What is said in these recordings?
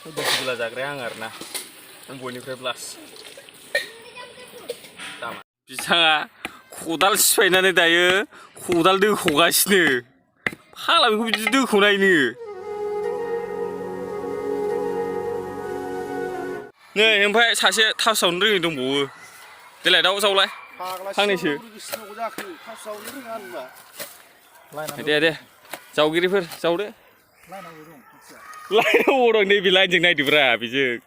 Gila जाग्राया आं आरोना आं बयनिफ्राय ब्लास दामा बिथाङा खदाल सिफायनानै दायो खदाल दोख'गासिनो फाला बेखौ बिदि दोख'नायनो नै ओमफ्राय सासे थासावनो रोङै दंबावो देलाय दाउ जावलाय फांनैसो दे जावगिरिफोर जावदो लाइनाव दं नैबे लाइनजों नायदोब्रा बेजों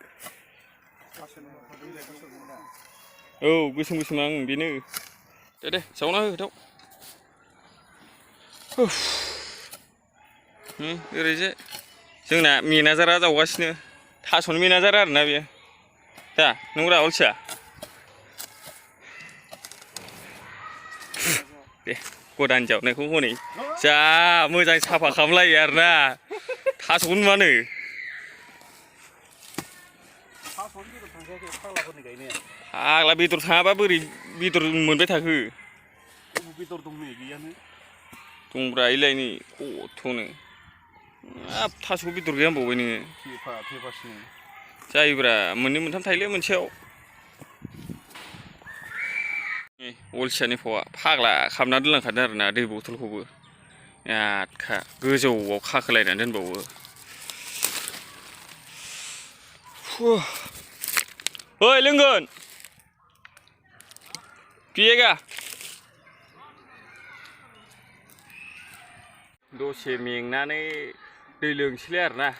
औ गोसोम गोसोम आं बेनो दे जावना हो दाउ ओरैजे जोंना मेनाजारा जावगासिनो थास'नि मेनाजारा आरोना बेयो दा नंगौदा अलसिया दे गोदान जावनायखौ हनै जा मोजां साफा खालामलायो आरोना थास'खौ नुवानो फाग्ला बेदर थाङाबा बोरै बेदर मोनबाय थाखो बेदर दं नै गैयानो दंब्रा इलाय नै खथ'नो हाब थास' बेदर गैया होनबावबाय नोङो जायोब्रा मोननै मोनथाम थायोलै मोनसेयाव अलसियानि फावा फाग्ला खालामना दोनलांखादों आरोना दै बथलखौबो यादखा गोजौआव खाखोलायनानै दोनबावो ओइ लोंगोन पिएगा दसे मेंनानै दै लोंसैलाय आरोना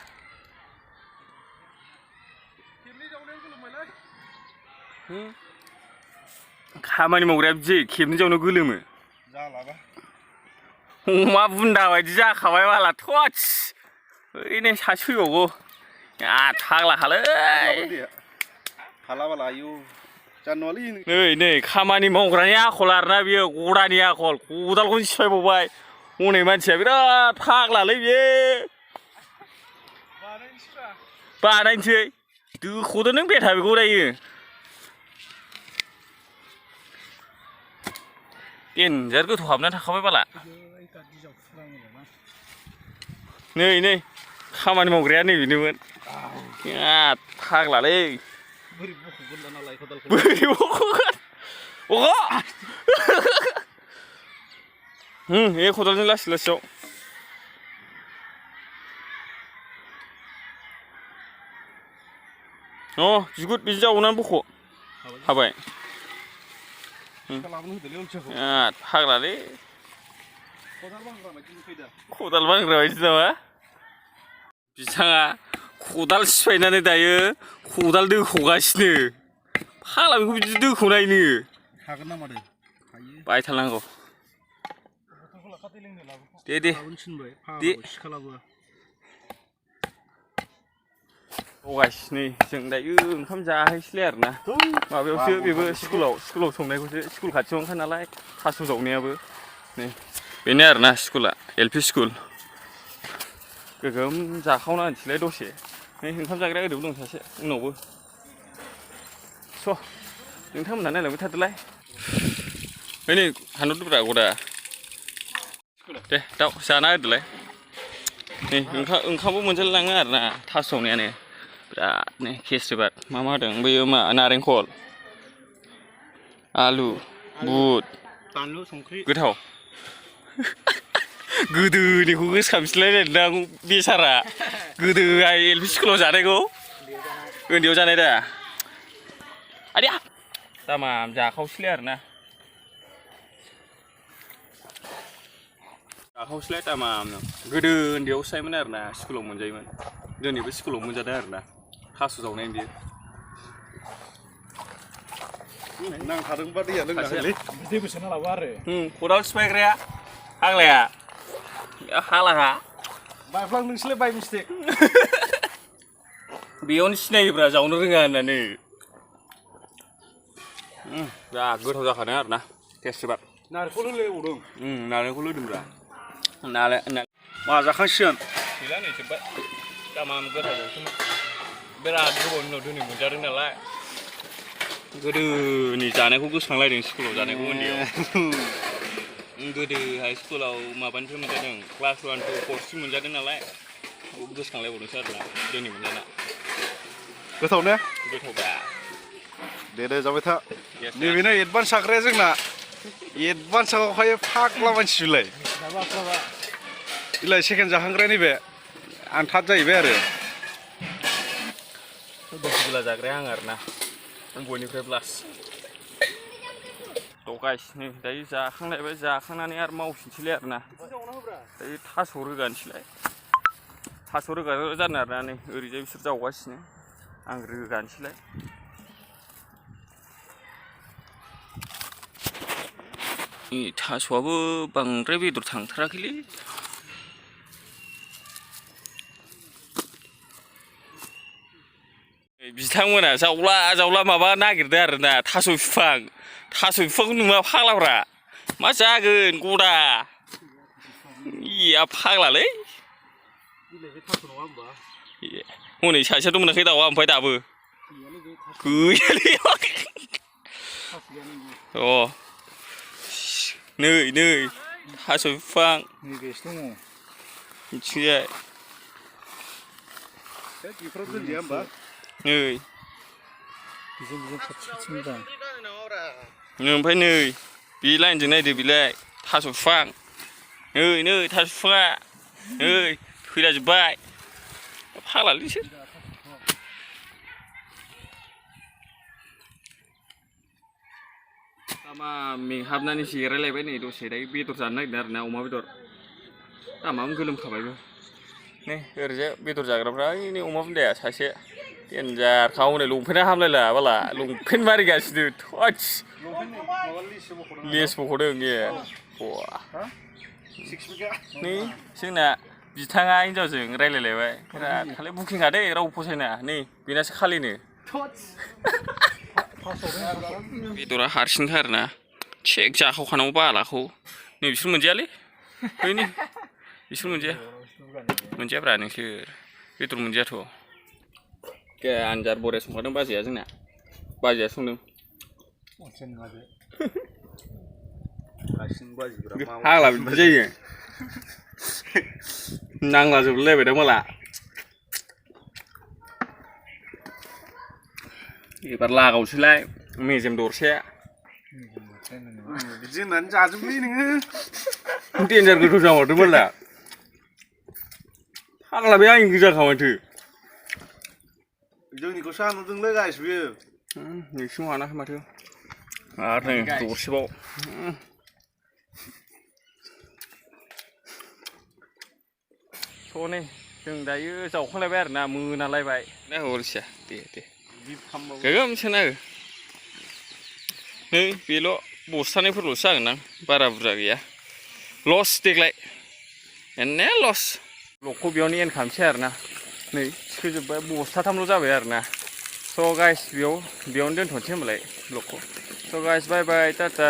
खामानि मावग्राया बिदि खेबनै जावनो गोलोमो अमा बुन्दा बायदि जाखाबाय बाला थस ओरैनो सासे फैबावगौ फाग्लाखालै नै खामानि मावग्रानि आखल आरोना बियो गरानि आखल खदालखौनो सिफायबावबाय हनै मानसिया बिराद फाग्लालै बियो बानायनोसै दोख'दो नों बेथा बेखौ दायो देनजार गोथौ हाबनानै थाखाबाय बाला नै खामानि मावग्राया नैबेनोमोन फाग्लालै बोरै बख'गोन दानालाय खदालखौ बोरै बख'गोन ए खदालजों लासै लासैयाव बिगुर बिदि जावनानै बख' हाबाय फाग्लालै खदाल बानग्रा बायदि नामा बिथाङा खदाल सिफायनानै दायो खदाल दोख'गासिनो फाग्ला बेखौ बिदि दोख'नायनो हागोन ना मादो बायथारनांगौ दे गासिनो जों दायो ओंखाम जाहैसैलाय आरोना माबायावसो बेबो स्कुलाव संनायखौसो स्कुल खाथियावनोखा नालाय थास' जावनायाबो नै बेनो आरोना स्कुला एलपि स्कुल गोगोम जाखावना होनोसैलाय दसे नै ओंखाम जाग्राया ओरैबो दं सासे उनावबो स' नोंथांमोनहा नायलांबाय थादोलाय नै हानहरदोब्रा गदा दे दाउ जाना होदोलाय नै ओंखामबो मोनजालाङो आरोना थास' जावनायानो बिरादनो केसरिबाद मा होदों बैयो मा नारेंखल आलु बुट बानलु संख्रि गोथाव गोदोनिखौ गोसोखांफिनलायलायदों आं बेसारा गोदोहाय एलपि स्कुलाव जानायखौ उन्दैयाव जानाय दा आदैया दामाम जाखावसैलाय आरोना जाखावसैलाय दामामनो गोदो उन्दैयावसो जायोमोन आरोना स्कुलाव मोनजायोमोन दिनैबो स्कुलाव मोनजादों आरोना थास' जावनाय बियो नांथादोंबा दैया लोंनांगोनलै दैबो सोना लाबो आरो खदाल सिफायग्राया फाग्लाया हालाहा बायफ्लां नोंसोरलाय बाय मिस्टेक बेयावनो सिनायोब्रा जावनो रोङा होननानै जा गोथाव जाखादों आरोना टेस्टबाद नारेंखल होलायबावदों नारेंखल होदोंब्रा मा जाखांसिगोन गैला नै जोब्बाय दामाम गोथावसोमोन बिराद गोबावनि उनाव दिनै मोनजादों नालाय गोदोनि जानायखौ गोसोखांलायदों स्कुलाव जानायखौ उन्दैयाव गोदोहाय स्कुलाव माबानिफ्राय मोनजादों क्लास 1 to 4 सिम मोनजादों नालाय गोसोखांलायबावदोंसो आरोना दिनै मोनजाना गोथाव ने गोथावब्रा दे जाबाय था नैबेनो एडभान्स जाग्राया जोंना एडभान्स आवहाय फाग्ला मानसिलाय इलाय सेकेन्ड जाखांग्राया नैबे आं थाद जाहैबाय आरो गोला जाग्राया आं आरोना आं बयनिफ्राय लास्ट थ' गाइस नै दायो जाखांलायबाय जाखांनानै आरो मावफिनसैलाय आरोना दायो थास' रोगानोसैलाय थास' रोगाग्रा जानो आरोना नै ओरैजाय बिसोर जावगासिनो आं रोगानोसैलाय थास'आबो बांद्राय बेदर थांथाराखैलै बिथांमोना जावला माबा नागिरदों आरोना थास' बिफांखौ नुवा फाग्लाफ्रा मा जागोन गदा इया फाग्लालै हनै सासेयाथ' मोनाखै दाउआ ओमफ्राय दाबो गैयालै अ नै थास' बिफां मिथिंजाय नै ओमफ्राय नै बे लाइनजों नायदो बेलाय थास' बिफां नै थास' बिफाङा नै थैलाजोब्बाय फाग्लालै बिसोर मा मेंहाबनानै जिरायलायबाय नै दसे दायो बेदर जानो नागिरदों आरोना अमा बेदर दामाबो गोलोमखाबायबो नै ओरैजाय बेदर जाग्राफ्रा नै अमा बुन्दाया सासे देन्जारखा हनै लंपेन्टआ हामलायला बाला लंपेन्ट मारिगासिनो थस लेस बख'दों ए नै जोंना बिथाङा हिनजावजों रायलायलायबाय खालि बुकिं दे रावबो फसायना नै बेनासो खालिनो बेदरा हारसिंखा आरोना थिग जाखावखानांगौ बालाखौ नै बिसोर मोनजायालै बैनि बिसोर मोनजायाब्रा नोंसोर बेदर मोनजायाथ' आनजार बरिया संखादों बाजैया जोंना बाजैया संदों फाग्ला बिदि जायो नांला जोबलायबाय दा माला एबार लागावसैलाय मेजेम दरसे बिदि होननानै जाजोबलै नोङो देन्जार गोथाव जामारदों माला फाग्ला बे आंनि गोजाखा माथो जोंनिखौसो नुदोंलै गाइस बियो नोंसिनाव हानाखै माथो आरो नै दरसेबाव थ' नै जों दायो जावखांलायबाय आरोना मोनालायबाय ना हरसिया दे गोगोमसो नाङो नै बेल' बस्थानैफोरल'सो जागोन आं बारा बुरजा गैया लस देग्लाय एन्ने लस ब्लगखौ बेयावनो एन्ड खालामसै आरोना नै थिखोजोब्बाय बस्थाथामल' जाबाय आरोना स' गाइस बेयावनो दोनथ'नोसै होमबालाय ब्लगखौ स' गाइस बाय टाटा